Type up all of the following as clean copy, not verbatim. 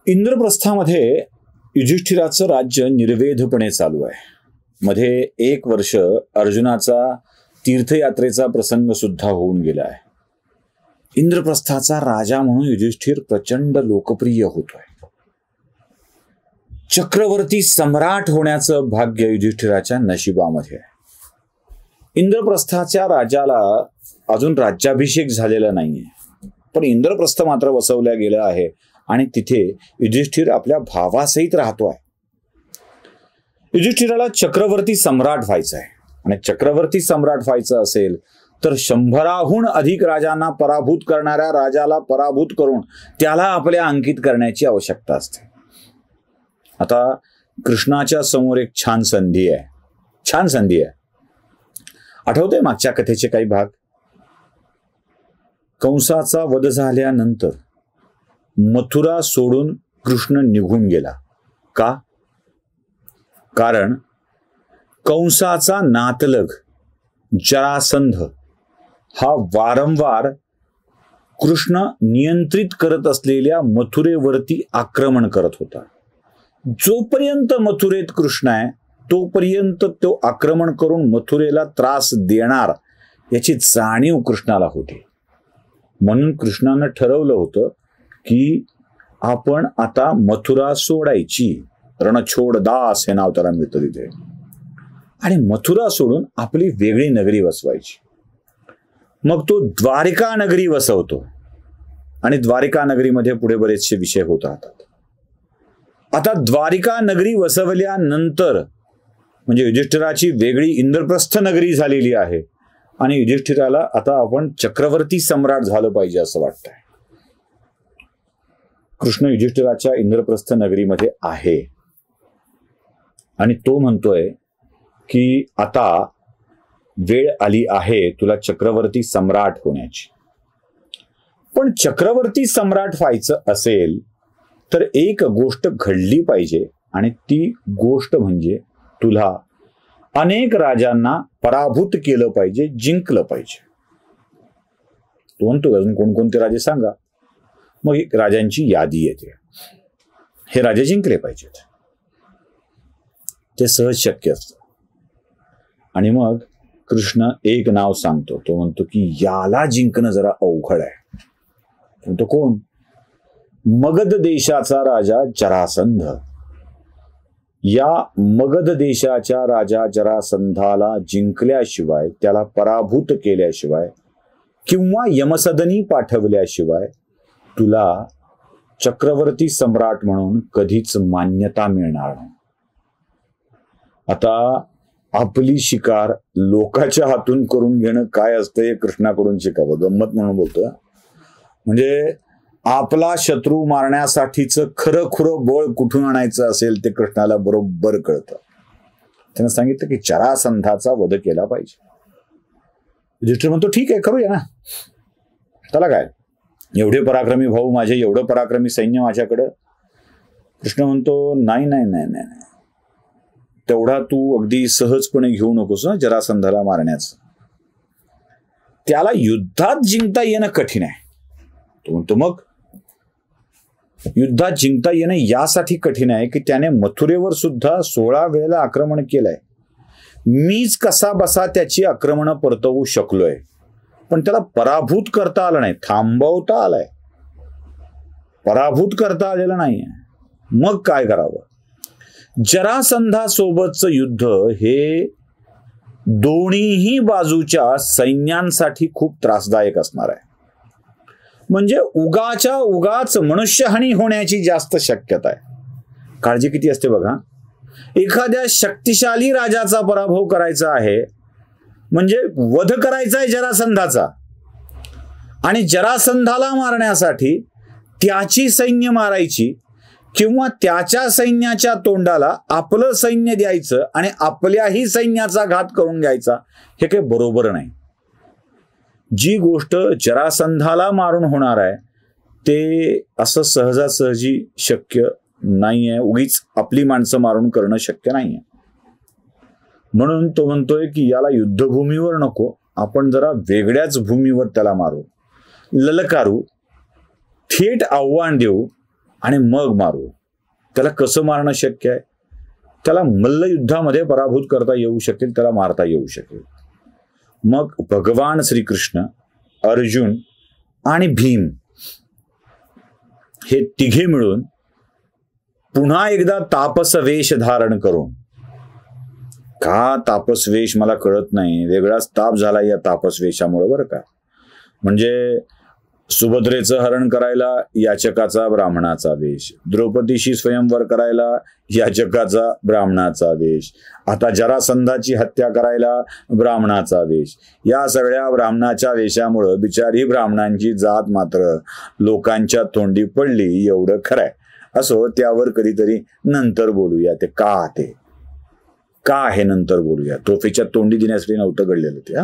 इंद्रप्रस्थामध्ये युधिष्ठिराचं राज्य निर्वेधपणे चालू आहे. मध्ये 1 वर्ष अर्जुनाचा तीर्थयात्रेचा प्रसंग सुद्धा होऊन गेला आहे. इंद्रप्रस्थाचा राजा म्हणून युधिष्ठिर प्रचंड लोकप्रिय होतोय. चक्रवर्ती सम्राट होण्याचं भाग्य युधिष्ठिराच्या नशिबामध्ये आहे. इंद्रप्रस्थाच्या राजाला अजून राज्याभिषेक झालेला नाहीये, पण इंद्रप्रस्थ मात्र वसवल्या गेलं आहे आणि तिथे युधिष्ठिर आपल्या भावासहित राहतोय. युधिष्ठिराला चक्रवर्ती सम्राट व्हायचं आहे आणि चक्रवर्ती सम्राट व्हायचं असेल तर 100हून अधिक राजांना पराभूत करणाऱ्या राजाला पराभूत करून त्याला आपल्या अंकित करण्याची आवश्यकता असते. आता कृष्णाच्या समोर एक छान संधी आहे. आठवतंय मागच्या कथेचे काही भाग? कंसाचा वध झाल्यानंतर मथुरा सोडून कृष्ण निघून गेला. का? कारण कंसाचा नातलग जरासंध हा वारंवार कृष्ण नियंत्रित करत असलेल्या मथुरेवरती आक्रमण करत होता. जोपर्यंत मथुरेत कृष्ण आहे तोपर्यंत तो आक्रमण करून मथुरेला त्रास देणार याची जाणीव कृष्णाला होती. म्हणून कृष्णानं ठरवलं होतं की आपण आता मथुरा सोडायची. रणछोड दास हे नाव त्याला मिळतं तिथे. आणि मथुरा सोडून आपली वेगळी नगरी वसवायची. मग तो द्वारिका नगरी वसवतो आणि द्वारिका नगरीमध्ये पुढे बरेचसे विषय होत राहतात. आता द्वारिका नगरी वसवल्यानंतर म्हणजे युधिष्ठिराची वेगळी इंद्रप्रस्थ नगरी झालेली आहे आणि युधिष्ठिराला आता आपण चक्रवर्ती सम्राट झालं पाहिजे असं वाटतंय. कृष्ण युधिष्ठिराच्या इंद्रप्रस्थ नगरीमध्ये आहे आणि तो म्हणतोय की आता वेळ आली आहे तुला चक्रवर्ती सम्राट होण्याची. पण चक्रवर्ती सम्राट व्हायचं असेल तर एक गोष्ट घडली पाहिजे आणि ती गोष्ट म्हणजे तुला अनेक राजांना पराभूत केलं पाहिजे, जिंकलं पाहिजे. तो म्हणतो अजून कोणकोणते राजे सांगा. मग एक राजांची यादी येते. हे राजे जिंकले पाहिजेत. ते सहज शक्य असतं. आणि मग कृष्ण एक नाव सांगतो. तो म्हणतो की याला जिंकणं जरा अवघड आहे. म्हणतो कोण? मगध देशाचा राजा जरासंध. या मगध देशाच्या राजा जरासंधाला जिंकल्याशिवाय, त्याला पराभूत केल्याशिवाय किंवा यमसदनी पाठवल्याशिवाय तुला चक्रवर्ती सम्राट म्हणून कधीच मान्यता मिळणार नाही. आता आपली शिकार लोकांच्या हातून करून घेणं काय असतं हे कृष्णाकडून शिकावं. गंमत म्हणून बोलतोय. म्हणजे आपला शत्रू मारण्यासाठीचं खरं बळ कुठून आणायचं असेल ते कृष्णाला बरोबर कळतं. त्यानं सांगितलं की जरासंधाचा वध केला पाहिजे. युधिष्ठिर म्हणतो ठीक आहे, करूया ना. त्याला काय, एवढे पराक्रमी भाऊ माझे, एवढं पराक्रमी सैन्य माझ्याकडं. कृष्ण म्हणतो नाही नाही नाही नाही, तेवढा तू अगदी सहजपणे घेऊ नकोस ना जरासंधाला मारण्याचं. त्याला युद्धात जिंकता येणं कठीण आहे. तो म्हणतो मग युद्धात जिंकता येणं यासाठी कठीण आहे की त्याने मथुरेवर सुद्धा 16 वेळेला आक्रमण केलंय. मीच कसा बसा त्याची आक्रमणं परतवू शकलोय, पण त्याला पराभूत करता आलं नाही, थांबवता आलाय. पराभूत करता आलेलं नाहीये. मग काय करावं? जरासंधासोबतचं युद्ध हे दोन्हीही बाजूच्या सैन्यांसाठी खूप त्रासदायक असणार आहे. म्हणजे उगाच मनुष्यहानी होण्याची जास्त शक्यता आहे. काळजी किती असते बघा. एखाद्या शक्तिशाली राजाचा पराभव करायचा आहे म्हणजे वध करायचा आहे जरासंधाचा, आणि जरासंधाला मारण्यासाठी त्याची सैन्य मारायची किंवा त्याच्या सैन्याच्या तोंडाला आपलं सैन्य द्यायचं आणि आपल्याही सैन्याचा घात करून घ्यायचा, हे काही बरोबर नाही. जी गोष्ट जरासंधाला मारून होणार आहे ते असं सहजासहजी शक्य नाहीये. उगीच आपली माणसं मारून करणं शक्य नाहीये. म्हणून तो म्हणतोय की याला युद्धभूमीवर नको, आपण जरा वेगळ्याच भूमीवर त्याला मारू, ललकारू, थेट आव्हान देऊ आणि मग मारू. त्याला कसं मारणं शक्य आहे? त्याला मल्लयुद्धामध्ये पराभूत करता येऊ शकेल, त्याला मारता येऊ शकेल. मग भगवान श्रीकृष्ण, अर्जुन आणि भीम हे तिघे मिळून पुन्हा एकदा तापसवेश धारण करून, का तापसवेश मला कळत नाही, वेगळाच ताप झाला या तापसवेशामुळे बरं का. म्हणजे सुभद्रेचं हरण करायला याचकाचा ब्राह्मणाचा वेश, द्रौपदीशी स्वयंवर करायला याचकाचा ब्राह्मणाचा वेश, आता जरासंधाची हत्या करायला ब्राह्मणाचा वेश. या सगळ्या ब्राह्मणाच्या वेशामुळं बिचारी ब्राह्मणांची जात मात्र लोकांच्या तोंडी पडली, एवढं खरंय. असो, त्यावर कधीतरी नंतर बोलूया. ते का आहे नंतर बोलूया. तोफेच्या तोंडी देण्यासाठी नव्हतं घडलेलं ते.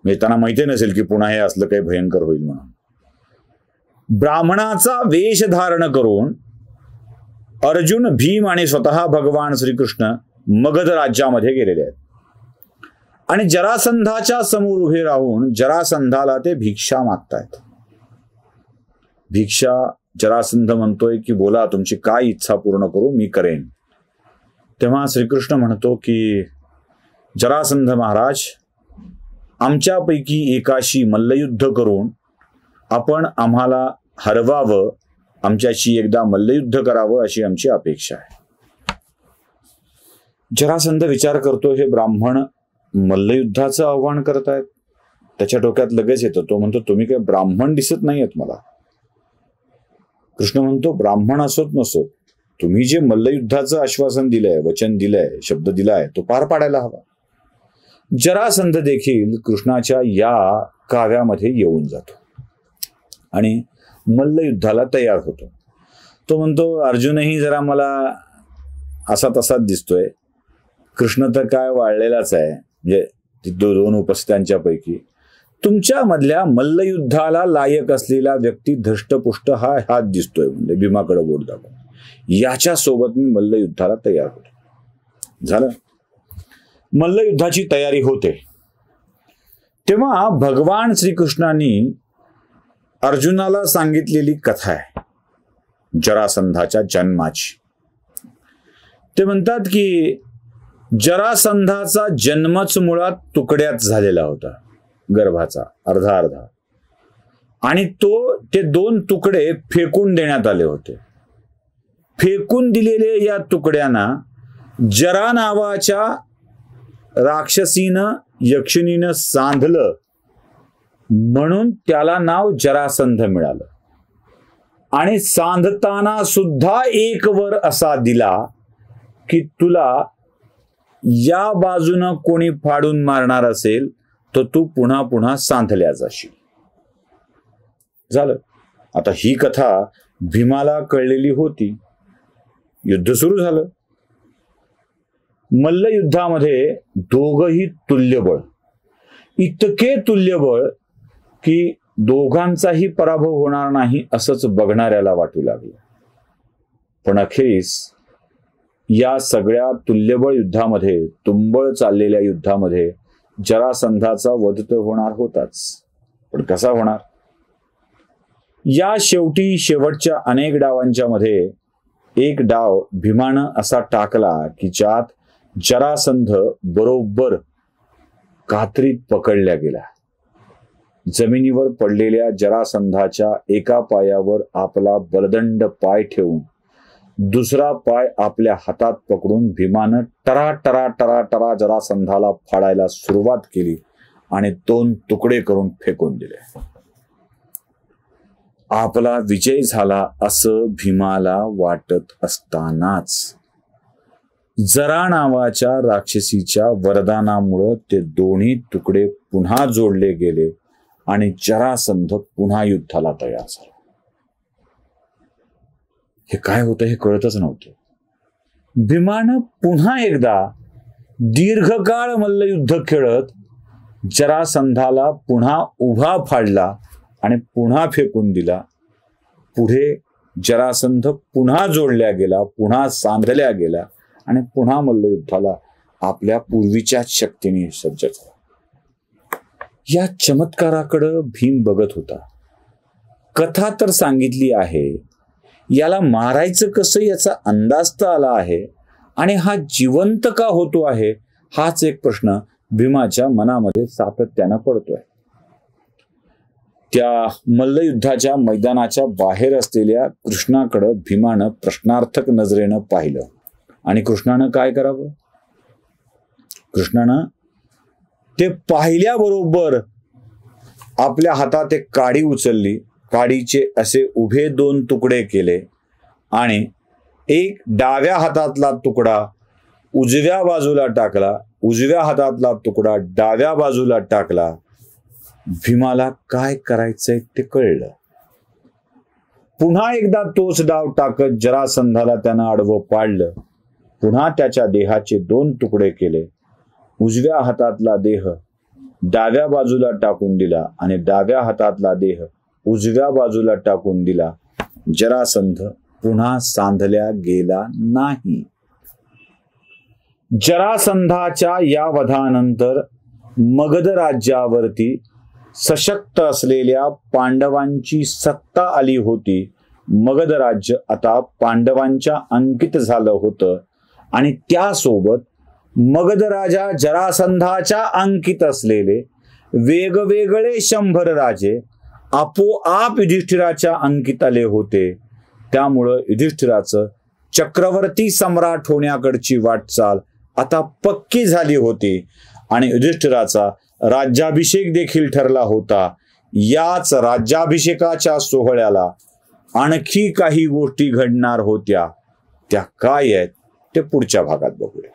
म्हणजे त्यांना माहिती नसेल की पुन्हा हे असलं काही भयंकर होईल म्हणून. ब्राह्मणाचा वेश धारण करून अर्जुन, भीम आणि स्वतः भगवान श्रीकृष्ण मगध राज्यामध्ये गेलेले आहेत. आणि जरासंधाच्या समोर उभे राहून जरासंधाला ते भिक्षा मागतायत. भिक्षा जरासंध म्हणतोय की बोला, तुमची काय इच्छा पूर्ण करू, मी करेन. तेव्हा श्रीकृष्ण म्हणतो की जरासंध महाराज, आमच्यापैकी एकाशी मल्लयुद्ध करून आपण आम्हाला हरवावं, आमच्याशी एकदा मल्लयुद्ध करावं अशी आमची अपेक्षा आहे. जरासंध विचार करतो, हे ब्राह्मण मल्लयुद्धाचं आव्हान करतायत. त्याच्या डोक्यात लगेच येतं. तो म्हणतो, तुम्ही काय ब्राह्मण दिसत नाहीयेत मला. कृष्ण म्हणतो, ब्राह्मण असोत नसोत, तुम्ही जे मल्लयुद्धाचं आश्वासन दिलंय, वचन दिलंय, शब्द दिलाय, तो पार पाडायला हवा. जरासंध देखील कृष्णाच्या या काव्यामध्ये येऊन जातो आणि मल्लयुद्धाला तयार होतो. तो म्हणतो, अर्जुनही जरा मला असा तसाच दिसतोय, कृष्ण तर काय वाळलेलाच आहे. म्हणजे दोन उपस्थितांच्या पैकी तुमच्या मधल्या मल्लयुद्धाला लायक असलेला व्यक्ती धष्टपुष्ट हा हात दिसतोय. म्हणजे भीमाकडे बोट दाखवून, याच्या सोबत मी मल्लयुद्धाला तयार होतो. झालं. मल्लयुद्धाची तयारी होते. तेव्हा भगवान श्रीकृष्णांनी अर्जुनाला सांगितलेली कथा आहे जरासंधाच्या जन्माची. ते म्हणतात की जरासंधाचा जन्मच मुळात तुकड्यात झालेला होता, गर्भाचा अर्धा अर्धा, आणि ते 2 तुकडे फेकून देण्यात आले होते. फेकून दिलेले या तुकड्यांना जरा नावाच्या राक्षसीनं, यक्षिणीनं सांधलं म्हणून त्याला नाव जरासंध मिळालं. आणि सांधताना सुद्धा एक वर असा दिला की तुला या बाजूनं कोणी फाडून मारणार असेल तर तू पुन्हा पुन्हा सांधल्या जाशील. झालं. आता ही कथा भीमाला कळलेली होती. युद्ध सुरू झालं. मल्लयुद्धामध्ये दोघही तुल्यबळ, इतके तुल्यबळ की दोघांचाही पराभव होणार नाही असंच बघणाऱ्याला वाटू लागलं. पण अखेरीस या सगळ्या तुल्यबळ युद्धामध्ये, तुंबळ चाललेल्या युद्धामध्ये जरासंधाचा वध तर होणार होताच. पण कसा होणार? या शेवटच्या अनेक डावांच्या मध्ये एक डाव भीमानं असा टाकला की ज्यात जरासंध बरोबर कात्रीत पकडल्या गेला. जमिनीवर पडलेल्या जरासंधाच्या एका पायावर आपला बलदंड पाय ठेवून दुसरा पाय आपल्या हातात पकडून भीमानं टरा टरा टरा टरा जरासंधाला फाडायला सुरुवात केली आणि 2 तुकडे करून फेकून दिले. आपला विजय झाला असं भीमाला वाटत असतानाच जरा नावाच्या राक्षसीच्या वरदानामुळे ते दोन्ही तुकडे पुन्हा जोडले गेले आणि जरासंध पुन्हा युद्धाला तयार झाला. हे काय होतं हे कळतच नव्हतं. भीमानं पुन्हा एकदा दीर्घकाळ मल्लयुद्ध खेळत जरासंधाला पुन्हा उभा फाडला आणि पुन्हा फेकून दिला. पुढे जरासंध पुन्हा जोडल्या गेला, पुन्हा सांधल्या गेला आणि पुन्हा मल्लयुद्धाला आपल्या पूर्वीच्या शक्तीने सज्ज झाला. या चमत्काराकडे भीम बघत होता. कथा तर सांगितली आहे याला मारायचं कसं याचा अंदाज तर आला आहे, आणि हा जिवंत का होतो आहे हाच एक प्रश्न भीमाच्या मनामध्ये सातत्यानं पडतोय. त्या मल्लयुद्धाच्या मैदानाच्या बाहेर असलेल्या कृष्णाकडं भीमानं प्रश्नार्थक नजरेनं पाहिलं. आणि कृष्णानं काय करावं? कृष्णानं ते पाहिल्याबरोबर आपल्या हातात एक काडी उचलली, काडीचे असे उभे 2 तुकडे केले आणि एक डाव्या हातातला तुकडा उजव्या बाजूला टाकला, उजव्या हातातला तुकडा डाव्या बाजूला टाकला. भीमाला काय करायचंय ते कळलं. पुन्हा एकदा तोच डाव टाकत जरासंधाला त्यानं आडवं पाडलं. पुन्हा त्याच्या देहाचे 2 तुकडे केले. उजव्या हातातला देह डाव्या बाजूला टाकून दिला आणि डाव्या हातातला देह उजव्या बाजूला टाकून दिला. जरासंध पुन्हा सांधल्या गेला नाही. जरासंधाच्या या वधानंतर मगध राज्यावरती सशक्त असलेल्या पांडवांची सत्ता आली होती. मगध राज्य आता पांडवांच्या अंकित झालं होतं आणि त्यासोबत मगध राजा जरासंधाच्या अंकित असलेले वेगवेगळे 100 राजे आपोआप युधिष्ठिराच्या अंकित आले होते. त्यामुळं युधिष्ठिराचं चक्रवर्ती सम्राट होण्याकडची वाटचाल आता पक्की झाली होती आणि युधिष्ठिराचा राज्याभिषेक देखील ठरला होता. याच राज्याभिषेकाच्या सोहळ्याला आणखी काही गोष्टी घडणार होत्या. त्या काय आहेत ते पुढच्या भागात बघूया.